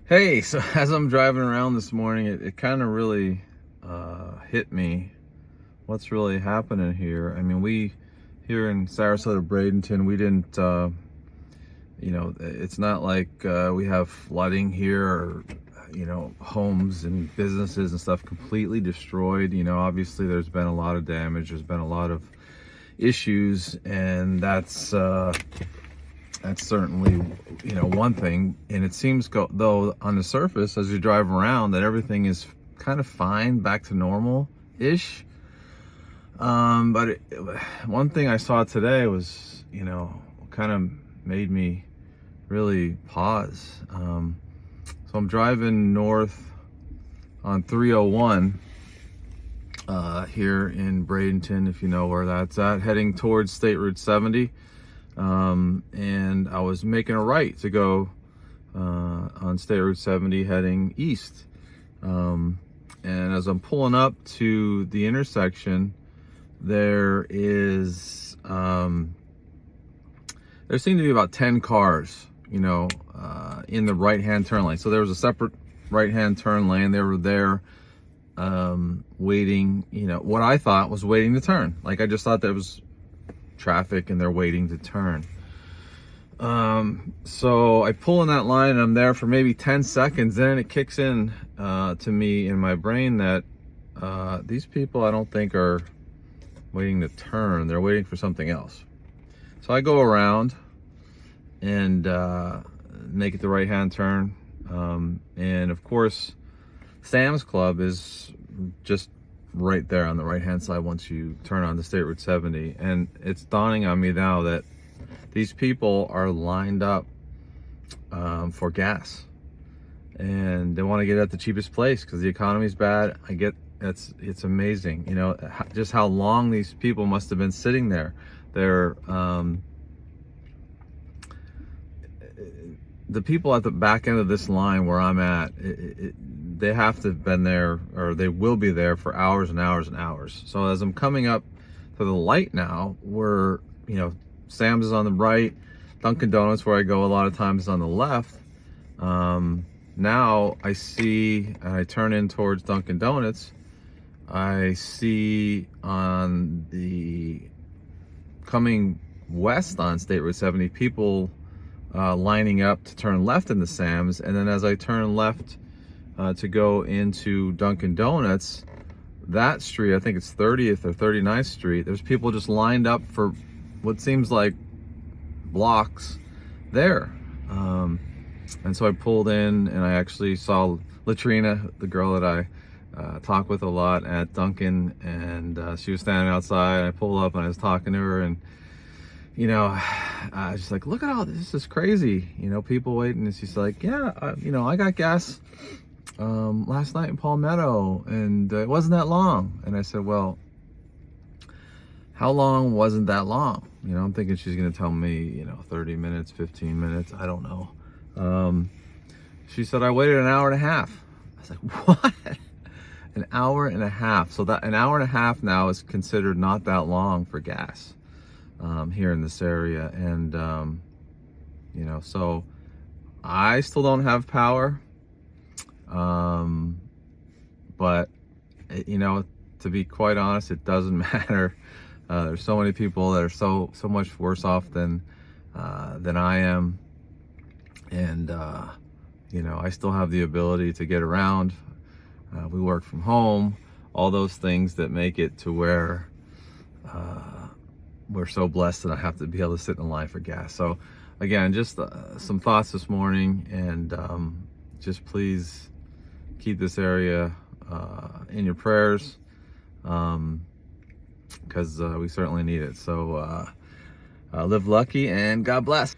Hey, so as I'm driving around this morning, it kind of really hit me what's really happening here. I mean, we here in Sarasota, Bradenton, we didn't, it's not like we have flooding here or, homes and businesses and stuff completely destroyed. Obviously there's been a lot of damage, there's been a lot of issues, and that's certainly, one thing. And it seems though on the surface, as you drive around, that everything is kind of fine, back to normal-ish. But one thing I saw today was, kind of made me really pause. So I'm driving north on 301 here in Bradenton, if you know where that's at, heading towards State Route 70. And I was making a right to go on State Route 70 heading east. And as I'm pulling up to the intersection, there seemed to be about 10 cars, in the right-hand turn lane. So there was a separate right-hand turn lane. They were there waiting, what I thought was waiting to turn. Like, I just thought there was traffic and they're waiting to turn. So I pull in that line and I'm there for maybe 10 seconds. Then it kicks in to me in my brain that these people I don't think are waiting to turn. They're waiting for something else. So I go around and make it the right-hand turn. And of course, Sam's Club is just right there on the right-hand side once you turn on the State Route 70. And it's dawning on me now that these people are lined up for gas. And they want to get at the cheapest place because the economy's bad. I get it's amazing, just how long these people must have been sitting there. They're the people at the back end of this line where I'm at, they have to have been there, or they will be there for hours and hours and hours. So as I'm coming up to the light now, where, Sam's is on the right, Dunkin' Donuts, where I go a lot of times, is on the left. Now I see, and I turn in towards Dunkin' Donuts, I see on the coming west on State Route 70, people lining up to turn left into Sam's. And then as I turn left to go into Dunkin' Donuts, that street, I think it's 30th or 39th Street, there's people just lined up for what seems like blocks there. And so I pulled in and I actually saw Latrina, the girl that I talk with a lot at Dunkin', and she was standing outside. I pulled up and I was talking to her, and I was just like, look at all this, is crazy, people waiting. And she's like, yeah, I got gas last night in Palmetto, and it wasn't that long. And I said, well, how long wasn't that long? I'm thinking she's gonna tell me, 30 minutes, 15 minutes, I don't know. She said, I waited an hour and a half. I was like, what? An hour and a half. So that an hour and a half now is considered not that long for gas here in this area. And so I still don't have power, but to be quite honest, it doesn't matter. There's so many people that are so much worse off than I am, and I still have the ability to get around. We work from home, all those things that make it to where we're so blessed that I have to be able to sit in line for gas. So again, just some thoughts this morning, and just please keep this area in your prayers, because we certainly need it. So live lucky and God bless.